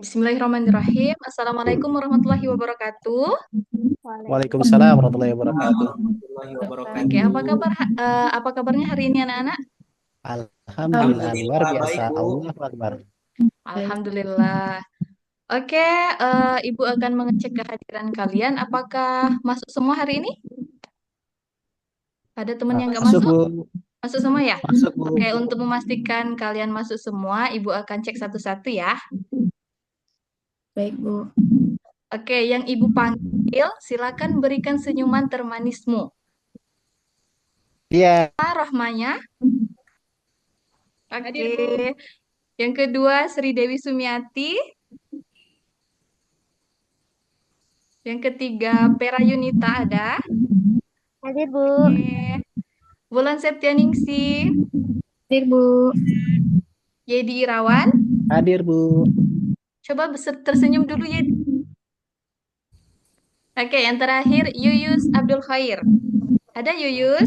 Bismillahirrahmanirrahim. Assalamualaikum warahmatullahi wabarakatuh. Waalaikumsalam warahmatullahi wabarakatuh. Warahmatullahi Oke, wabarakatuh. apa kabarnya hari ini anak-anak? Alhamdulillah luar Alhamdulillah baik biasa. Bu. Allahu Akbar. Alhamdulillah. Oke, Ibu akan mengecek kehadiran kalian. Apakah masuk semua hari ini? Ada teman yang nggak Masuk masuk? Bu, Masuk semua ya? masuk Bu. Oke, untuk memastikan kalian masuk semua, Ibu akan cek satu-satu ya. Baik, Bu. Oke, yang Ibu panggil, silakan berikan senyuman termanismu. Iya, Rahmanya. Oke. Yang kedua, Sri Dewi Sumiati. Yang ketiga, Pera Yunita ada. Hadir, Bu. Oke. Wulan Septianingsih, Hadir, Bu. Yedi Irawan. hadir Bu. Coba tersenyum dulu Yedi. Oke, yang terakhir, Yuyus Abdul Khair. Ada Yuyus?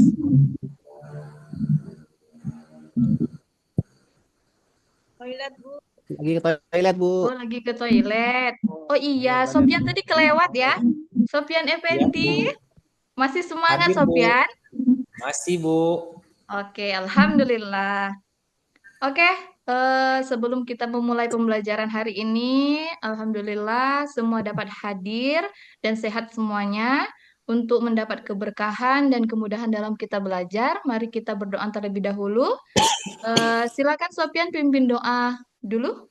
Lagi ke toilet Bu. Oh, lagi ke toilet. Oh iya, Iya benar Sofian Bu. tadi kelewat ya. Sofian Ya Effendi, Bu. masih semangat Hadir Bu. Sofian? Masih Bu. Oke, Alhamdulillah. Oke, sebelum kita memulai pembelajaran hari ini, Alhamdulillah semua dapat hadir dan sehat semuanya. Untuk mendapat keberkahan dan kemudahan dalam kita belajar, mari kita berdoa terlebih dahulu. Silakan Sofian pimpin doa dulu.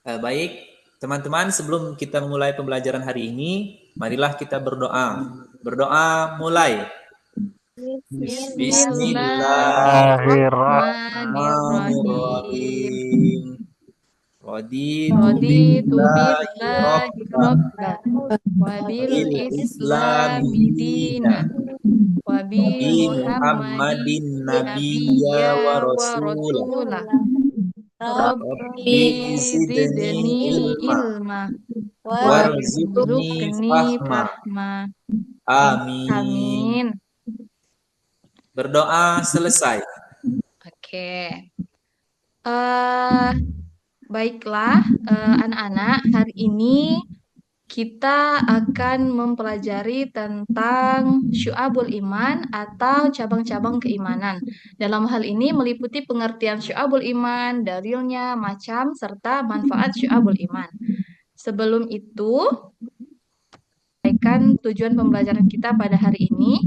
Baik, teman-teman, sebelum kita memulai pembelajaran hari ini, marilah kita berdoa. Berdoa mulai. Bismillahirrahmanirrahim. Bismillahirrahmanirrahim. Raditu Raditu billahi billahi rabban rabban wa bil bil islami islami dina dina wa bi bi Muhammadin Muhammadin nabiyya nabiyya wa wa rasulah. rasulah. Rabbi Rabbi zidni zidni ilma ilma warzuqni warzuqni fahma. fahma. Amin. Amin. Berdoa selesai. Oke. Baiklah, anak-anak, hari ini kita akan mempelajari tentang syu'abul iman atau cabang-cabang keimanan. Dalam hal ini meliputi pengertian syu'abul iman, dalilnya, macam, serta manfaat syu'abul iman. Sebelum itu, sampaikan tujuan pembelajaran kita pada hari ini.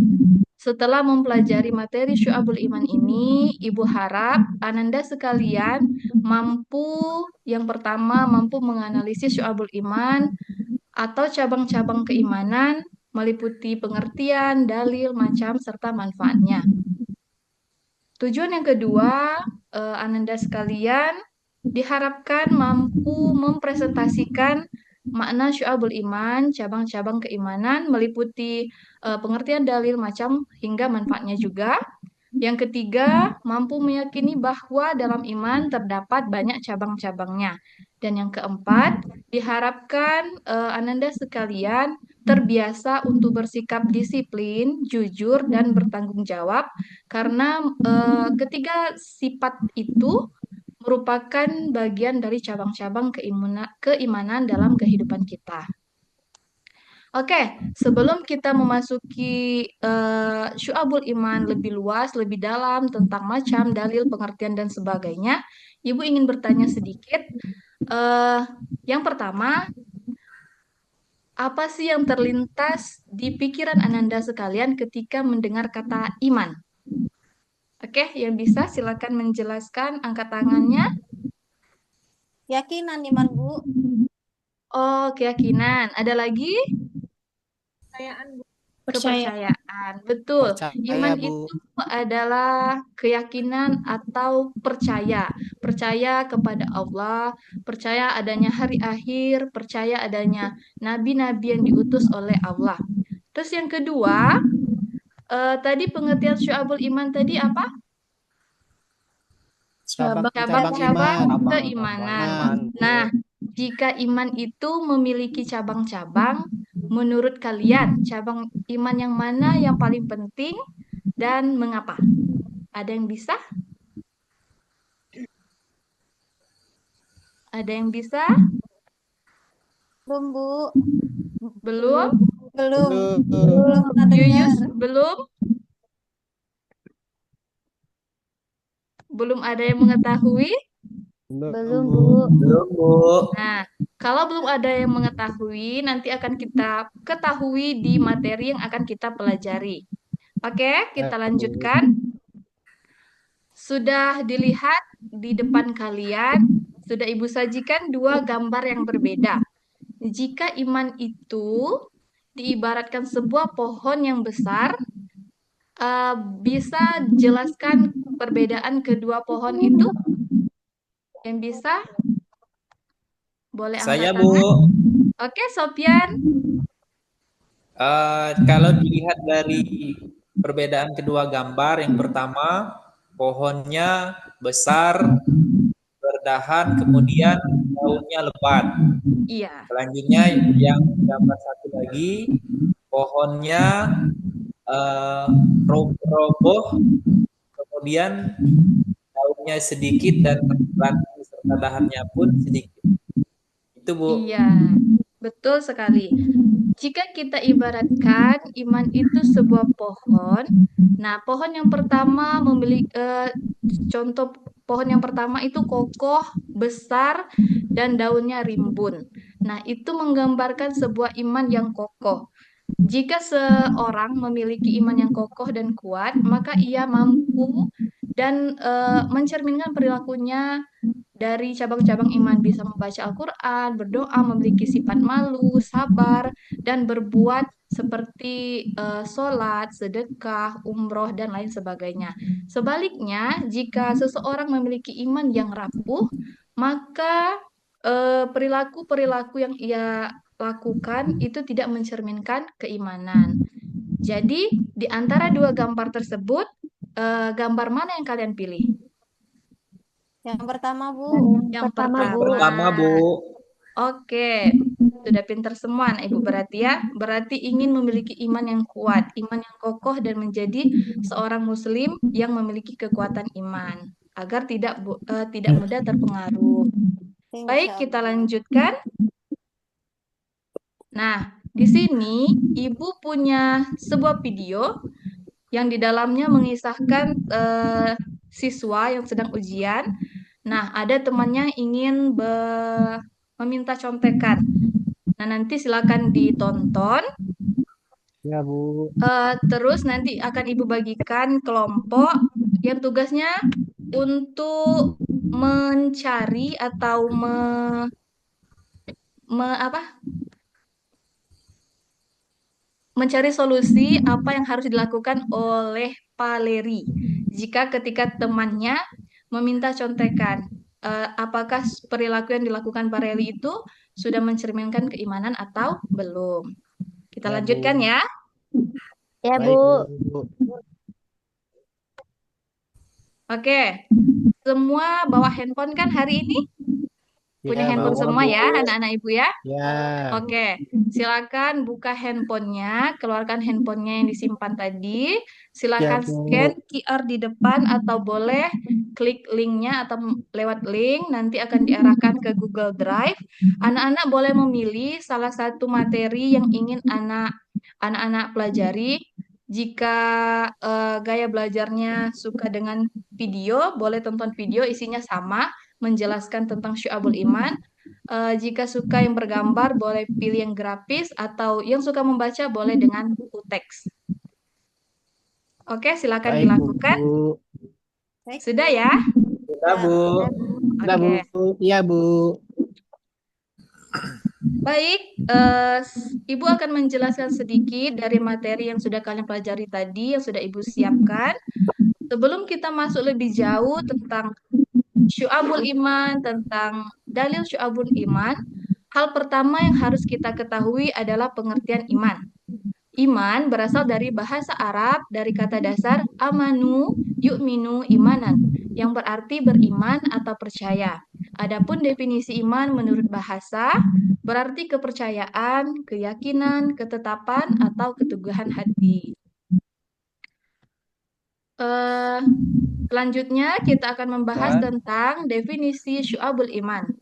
Setelah mempelajari materi syu'abul iman ini, Ibu harap Ananda sekalian yang pertama mampu menganalisis syu'abul iman atau cabang-cabang keimanan meliputi pengertian, dalil, macam, serta manfaatnya. Tujuan yang kedua, Ananda sekalian diharapkan mampu mempresentasikan makna syu'abul iman, cabang-cabang keimanan meliputi pengertian dalil, macam, hingga manfaatnya juga. Yang ketiga, mampu meyakini bahwa dalam iman terdapat banyak cabang-cabangnya. Dan yang keempat, diharapkan Ananda sekalian terbiasa untuk bersikap disiplin, jujur, dan bertanggung jawab, karena ketiga sifat itu merupakan bagian dari cabang-cabang keimanan dalam kehidupan kita. Oke, sebelum kita memasuki syu'abul iman lebih luas, lebih dalam tentang macam, dalil, pengertian, dan sebagainya, Ibu ingin bertanya sedikit. Yang pertama, apa sih yang terlintas di pikiran Ananda sekalian ketika mendengar kata iman? Oke, yang bisa silakan menjelaskan, angkat tangannya. Keyakinan iman, Bu. Oh, keyakinan. Ada lagi? Percaya. Kepercayaan. Betul. Percaya Iman Bu. itu adalah keyakinan atau percaya. Percaya kepada Allah, percaya adanya hari akhir, percaya adanya nabi-nabi yang diutus oleh Allah. Terus yang kedua, tadi pengertian syu'abul iman tadi apa? Cabang-cabang Cabang-cabang iman. keimanan. Iman. Nah, jika iman itu memiliki cabang-cabang, menurut kalian cabang iman yang mana yang paling penting dan mengapa? Ada yang bisa? Ada yang bisa? Belum, Bu. Belum? Belum. Belum. Belum pernah Yuyus, dengar. belum? Belum ada yang mengetahui? Belum, Bu. Bu. Belum, Bu. Nah, kalau belum ada yang mengetahui, nanti akan kita ketahui di materi yang akan kita pelajari. Oke, kita Ya, Bu. lanjutkan. Sudah dilihat di depan kalian, sudah Ibu sajikan dua gambar yang berbeda. Jika iman itu diibaratkan sebuah pohon yang besar, bisa jelaskan perbedaan kedua pohon itu? Yang bisa? Boleh angkat Saya, Bu. tangan. Oke, Sopyan. Kalau dilihat dari perbedaan kedua gambar, yang pertama pohonnya besar, berdahan, kemudian daunnya lebat. Iya. Selanjutnya yang gambar satu lagi, pohonnya roboh, kemudian daunnya sedikit dan ranting serta dahannya pun sedikit. Itu, Bu. Iya, betul sekali. Jika kita ibaratkan iman itu sebuah pohon, nah pohon yang pertama memiliki contoh pohon yang pertama itu kokoh, besar, dan daunnya rimbun. Nah, itu menggambarkan sebuah iman yang kokoh. Jika seorang memiliki iman yang kokoh dan kuat, maka ia mampu dan mencerminkan perilakunya dari cabang-cabang iman, bisa membaca Al-Quran, berdoa, memiliki sifat malu, sabar, dan berbuat seperti sholat, sedekah, umroh, dan lain sebagainya. Sebaliknya, jika seseorang memiliki iman yang rapuh, maka perilaku-perilaku yang ia lakukan itu tidak mencerminkan keimanan. Jadi, di antara dua gambar tersebut, gambar mana yang kalian pilih? Yang pertama, Bu. Yang Yang pertama, Bu. Oke, sudah pintar semua anak Ibu berarti ya. Berarti ingin memiliki iman yang kuat, iman yang kokoh dan menjadi seorang muslim yang memiliki kekuatan iman agar tidak mudah terpengaruh. Baik, Insya kita Allah. lanjutkan. Nah, di sini Ibu punya sebuah video yang di dalamnya mengisahkan siswa yang sedang ujian. Nah, ada temannya ingin meminta contekan. Nah, nanti silakan ditonton. Ya, Bu. Terus nanti akan Ibu bagikan kelompok yang tugasnya untuk mencari atau mencari solusi apa yang harus dilakukan oleh Pak Leri jika ketika temannya meminta contekan. Apakah perilaku yang dilakukan Pak Leri itu sudah mencerminkan keimanan atau belum? Kita Ya, Bu. lanjutkan ya. Ya, Baik, Bu. Bu. Oke, semua bawa handphone kan hari ini? Punya Ya, handphone Bawa, semua Bu. ya, anak-anak Ibu ya? Ya. Oke, silakan buka handphonenya, keluarkan handphonenya yang disimpan tadi. Ya, Silakan scan Bu. QR di depan atau boleh klik linknya atau lewat link, nanti akan diarahkan ke Google Drive. Anak-anak boleh memilih salah satu materi yang ingin anak-anak pelajari. Jika gaya belajarnya suka dengan video, boleh tonton video isinya sama, menjelaskan tentang Syu'abul Iman. Jika suka yang bergambar, boleh pilih yang grafis, atau yang suka membaca, boleh dengan buku teks. Oke, silakan Baik, dilakukan. Bu. Baik, Sudah Bu. ya? Sudah, Bu. Sudah, Bu. Oke. Iya, Bu. Baik, Ibu akan menjelaskan sedikit dari materi yang sudah kalian pelajari tadi, yang sudah Ibu siapkan. Sebelum kita masuk lebih jauh tentang Syu'abul Iman, tentang dalil Syu'abul Iman, hal pertama yang harus kita ketahui adalah pengertian iman. Iman berasal dari bahasa Arab dari kata dasar amanu yu'minu imanan yang berarti beriman atau percaya. Adapun definisi iman menurut bahasa berarti kepercayaan, keyakinan, ketetapan atau keteguhan hati. Selanjutnya kita akan membahas tentang definisi syu'abul iman.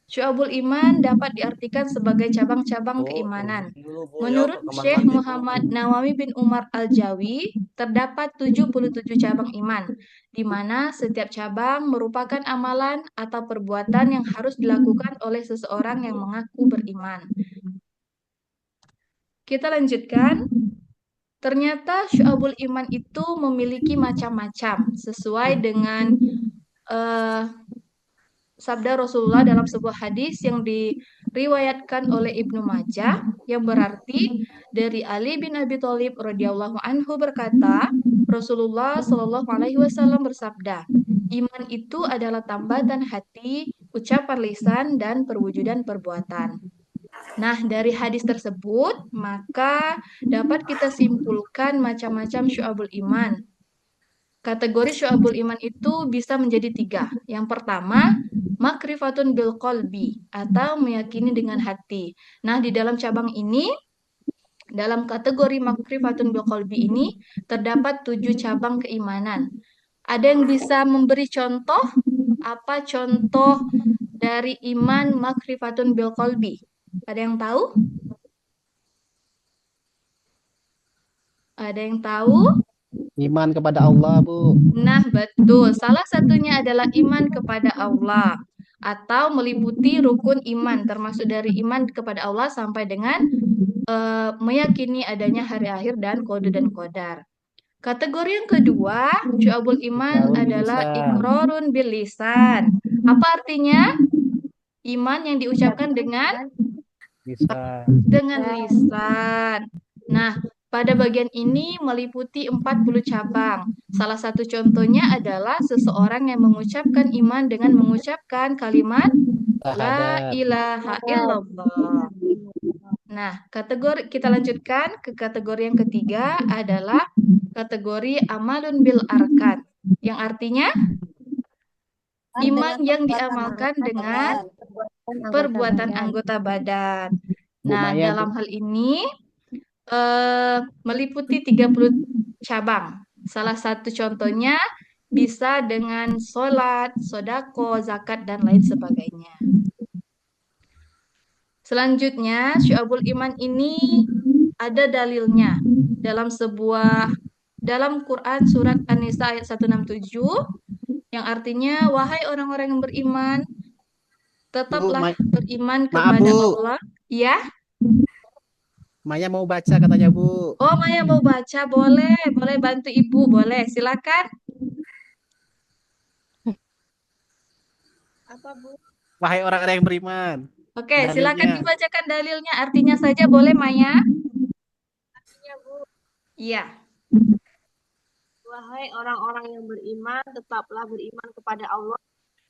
Syu'abul iman dapat diartikan sebagai cabang-cabang keimanan. Menurut Syekh Muhammad Nawawi bin Umar Al-Jawi, terdapat 77 cabang iman, di mana setiap cabang merupakan amalan atau perbuatan yang harus dilakukan oleh seseorang yang mengaku beriman. Kita lanjutkan. Ternyata syu'abul iman itu memiliki macam-macam, sesuai dengan sabda Rasulullah dalam sebuah hadis yang diriwayatkan oleh Ibnu Majah, yang berarti dari Ali bin Abi Thalib radhiyallahu anhu berkata, Rasulullah Shallallahu alaihi wasallam bersabda, iman itu adalah tambatan hati, ucapan lisan, dan perwujudan perbuatan. Nah, dari hadis tersebut, maka dapat kita simpulkan macam-macam syu'abul iman. Kategori syu'abul iman itu bisa menjadi 3. Yang pertama, makrifatun bil qalbi, atau meyakini dengan hati. Nah, di dalam cabang ini, dalam kategori makrifatun bil qalbi ini, terdapat 7 cabang keimanan. Ada yang bisa memberi contoh? Apa contoh dari iman makrifatun bil qalbi? Ada yang tahu? Ada yang tahu? Iman kepada Allah, Bu. Nah, betul. Salah satunya adalah iman kepada Allah atau meliputi rukun iman, termasuk dari iman kepada Allah sampai dengan meyakini adanya hari akhir dan qada dan qadar. Kategori yang kedua, syu'abul iman adalah iqrarun bil lisan. Apa artinya? Iman yang diucapkan dengan lisan. Nah, pada bagian ini meliputi 40 cabang. Salah satu contohnya adalah seseorang yang mengucapkan iman dengan mengucapkan kalimat La ilaha illallah. Nah, kita lanjutkan ke kategori yang ketiga adalah kategori amalun bil arkan, yang artinya iman yang diamalkan dengan perbuatan anggota badan. Nah, dalam hal ini meliputi 30 cabang. Salah satu contohnya bisa dengan sholat, sodako, zakat, dan lain sebagainya. Selanjutnya, syu'abul iman ini ada dalilnya dalam Quran surat An-Nisa ayat 167 yang artinya, wahai orang-orang yang beriman, tetaplah beriman kepada Allah. Ya? Maya mau baca katanya, Bu. Oh, Maya mau baca, boleh bantu Ibu, boleh, silakan. Apa, Bu? Wahai orang-orang yang beriman. Oke, silakan dibacakan dalilnya, artinya saja boleh, Maya? Artinya, Bu. Iya. Wahai orang-orang yang beriman, tetaplah beriman kepada Allah,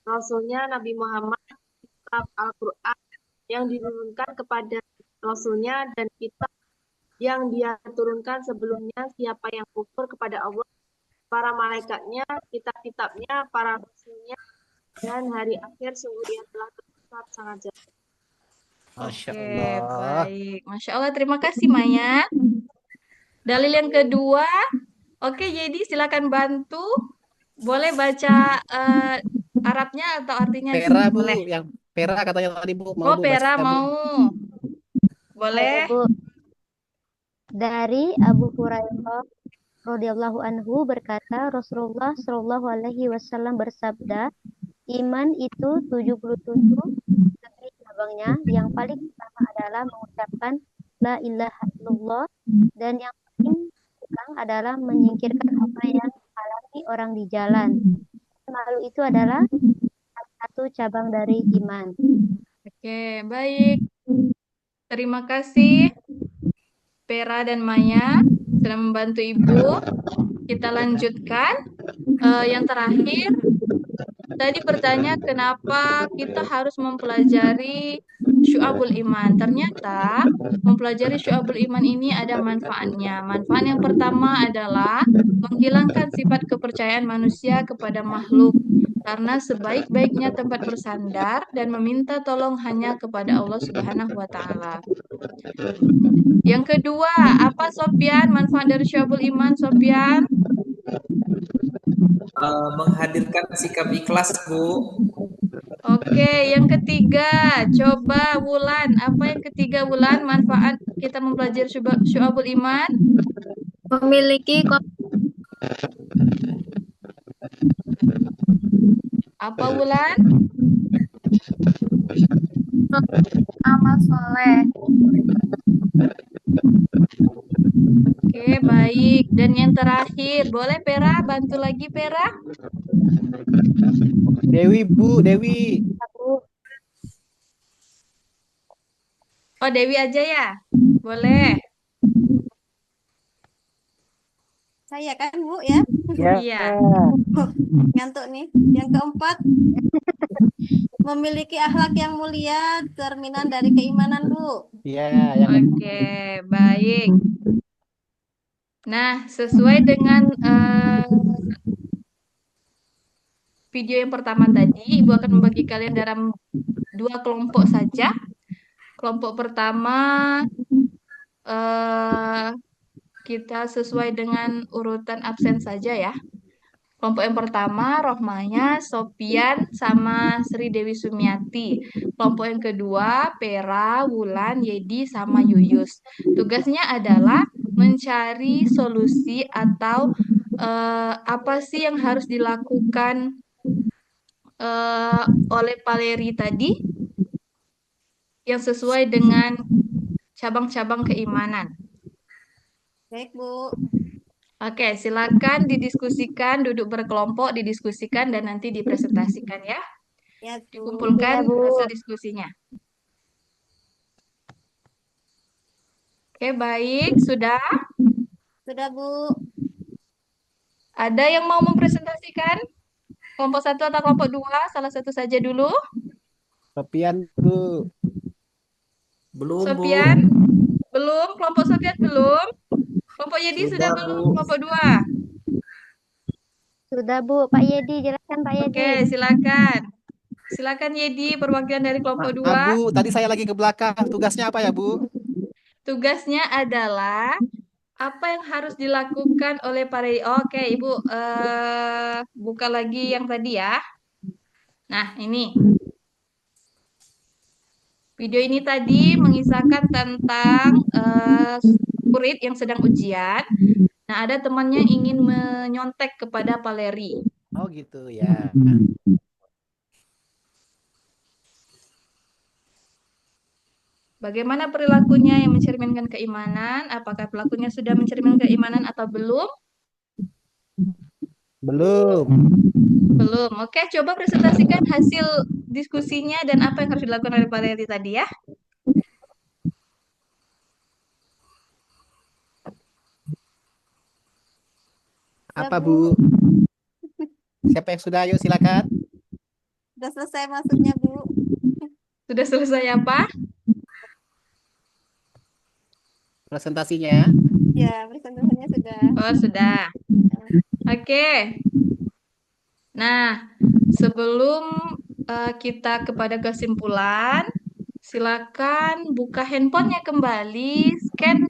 Rasulnya Nabi Muhammad, kitab Al-Quran yang diturunkan kepada Rasulnya, dan kitab yang dia turunkan sebelumnya. Siapa yang kufur kepada Allah, para malaikatnya, kitab-kitabnya, para rasulnya, dan hari akhir, sungguh dia telah tersesat sangat jauh. Masya Oke, Allah. baik. Masya Allah, terima kasih Maya. Dalil yang kedua, oke, jadi silakan bantu. Boleh baca Arabnya atau artinya? Pera, Bu. Boleh. Yang Pera katanya tadi, Bu. Oh, Pera mau. Boleh. Bu. Dari Abu Hurairah radhiyallahu anhu berkata, Rasulullah Shallallahu alaihi wasallam bersabda, iman itu 77 cabangnya. Yang paling pertama adalah mengucapkan la ilaha illallah, dan yang paling belakang adalah menyingkirkan apa yang menghalangi orang di jalan. Malu itu adalah salah satu cabang dari iman. Oke, baik. Terima kasih Pera dan Maya sudah membantu Ibu. Kita lanjutkan. Yang terakhir, tadi bertanya kenapa kita harus mempelajari syu'abul iman. Ternyata mempelajari syu'abul iman ini ada manfaatnya. Manfaat yang pertama adalah menghilangkan sifat kepercayaan manusia kepada makhluk, karena sebaik-baiknya tempat bersandar dan meminta tolong hanya kepada Allah Subhanahu wa Ta'ala. Yang kedua, apa Sofyan? Manfaat dari syu'abul iman, Sofyan? Menghadirkan sikap ikhlas, Bu. Oke, yang ketiga, Coba Wulan, apa yang ketiga Wulan? Manfaat kita mempelajari syu'abul iman. Memiliki Apa Wulan? amal soleh. Oke, baik. Dan yang terakhir, boleh Pera bantu lagi Pera? Dewi, Bu, Dewi. Oh, Dewi aja ya? Boleh. Saya kan Bu ya, Ya. Iya. ngantuk nih. Yang keempat, memiliki akhlak yang mulia, cerminan dari keimanan Bu. Ya, yang Oke, baik. Nah, sesuai dengan video yang pertama tadi, Ibu akan membagi kalian dalam 2 kelompok saja. Kelompok pertama kita sesuai dengan urutan absen saja ya. Kelompok yang pertama, Rohmanya, Sopian, sama Sri Dewi Sumiati. Kelompok yang kedua, Pera, Wulan, Yedi, sama Yuyus. Tugasnya adalah mencari solusi atau apa sih yang harus dilakukan oleh Paleri tadi yang sesuai dengan cabang-cabang keimanan. Baik Bu. Oke, silakan didiskusikan, duduk berkelompok, didiskusikan, dan nanti dipresentasikan ya. Ya Bu. Dikumpulkan Iya, Bu. hasil diskusinya. Oke, baik. Sudah? Sudah Bu. Ada yang mau mempresentasikan? Kelompok 1 atau kelompok 2? Salah satu saja dulu. Sopian, Bu. Belum, Bu. Sopian? Belum? Kelompok Sopian belum? Kelompok Yedi sudah Sudah, belum? Bu. Kelompok 2? Sudah, Bu. Pak Yedi, jelaskan Pak Yedi. Oke, silakan. Silakan Yedi, perwakilan dari kelompok 2. Bu, tadi saya lagi ke belakang. Tugasnya apa ya, Bu? Tugasnya adalah apa yang harus dilakukan oleh para... Oke, Ibu buka lagi yang tadi ya. Nah, ini. Video ini tadi mengisahkan tentang murid yang sedang ujian. Nah, ada temannya ingin menyontek kepada Paleri. Oh, gitu ya. Bagaimana perilakunya yang mencerminkan keimanan? Apakah pelakunya sudah mencerminkan keimanan atau belum? Belum. Belum. Oke, coba presentasikan hasil diskusinya dan apa yang harus dilakukan oleh Paleri tadi ya. Ya, Apa, Bu. Bu? Siapa yang sudah? Ayo, silakan. Sudah selesai masuknya Bu. Sudah selesai apa? Presentasinya. Ya, presentasinya sudah. Oh, sudah. Oke. Nah, sebelum kita kepada kesimpulan, silakan buka handphonenya kembali, scan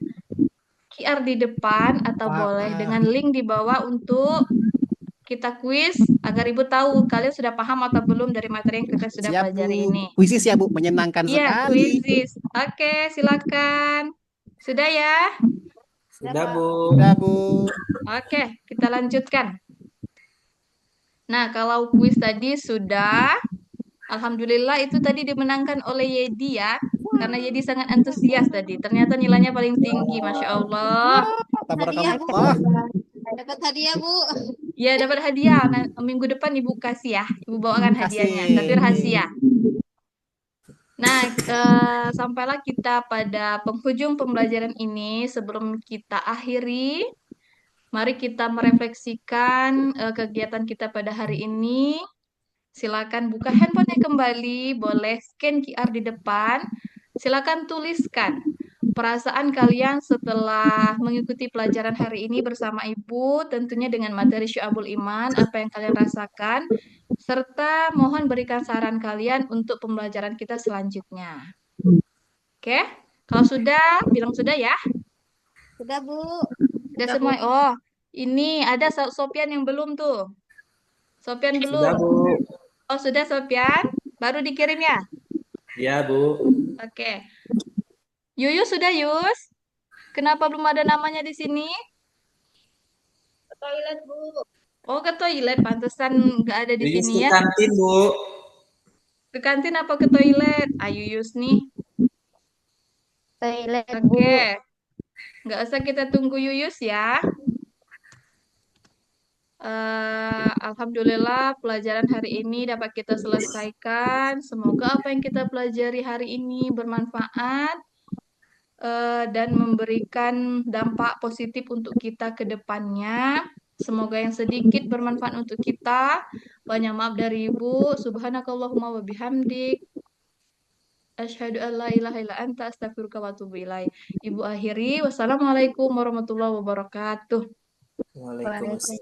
QR di depan atau boleh dengan link di bawah untuk kita kuis agar Ibu tahu kalian sudah paham atau belum dari materi yang kita sudah Siap, pelajari Bu. ini. Kuisis ya, Bu. Menyenangkan Iya, sekali. kuisis. Oke, silakan. Sudah ya? Sudah, Bu. Sudah, Bu. Oke, kita lanjutkan. Nah, kalau kuis tadi sudah, alhamdulillah itu tadi dimenangkan oleh Yedi ya, karena Yedi sangat antusias tadi. Ternyata nilainya paling tinggi, Masya Allah. Hadiah Bu. Tabarakallah. Dapat hadiah Bu. Ya, dapat hadiah. Nah, minggu depan Ibu kasih ya. Ibu bawakan hadiahnya, Kasih. tapi rahasia. Nah, sampailah kita pada penghujung pembelajaran ini. Sebelum kita akhiri, mari kita merefleksikan kegiatan kita pada hari ini. Silakan buka handphonenya kembali, boleh scan QR di depan. Silakan tuliskan perasaan kalian setelah mengikuti pelajaran hari ini bersama Ibu, tentunya dengan materi Syu'abul Iman, apa yang kalian rasakan, serta mohon berikan saran kalian untuk pembelajaran kita selanjutnya. Oke? Kalau sudah, bilang sudah ya. Sudah Bu. Sudah semua. Oh, ini ada Sopian yang belum tuh. Sopian belum. Sudah, Bu. Oh, sudah Sopian? Baru dikirim ya? Ya, Bu. Oke. Yuyus sudah, Yus? Kenapa belum ada namanya di sini? Ke toilet, Bu. Oh, ke toilet. Pantesan nggak ada di Yuyus sini ke ya. kantin, Bu. Ke kantin apa ke toilet? Ayo, Yus nih. Toilet, Bu. Oke. Nggak usah kita tunggu Yuyus ya. Alhamdulillah pelajaran hari ini dapat kita selesaikan. Semoga apa yang kita pelajari hari ini bermanfaat dan memberikan dampak positif untuk kita ke depannya. Semoga yang sedikit bermanfaat untuk kita. Banyak maaf dari Ibu. Subhanakallahumma wa bihamdik. Asyhadu an la ilaha illa anta astaghfiruka wa atubu ilaik. Ibu akhiri. Wassalamualaikum warahmatullahi wabarakatuh. Waalaikumsalam.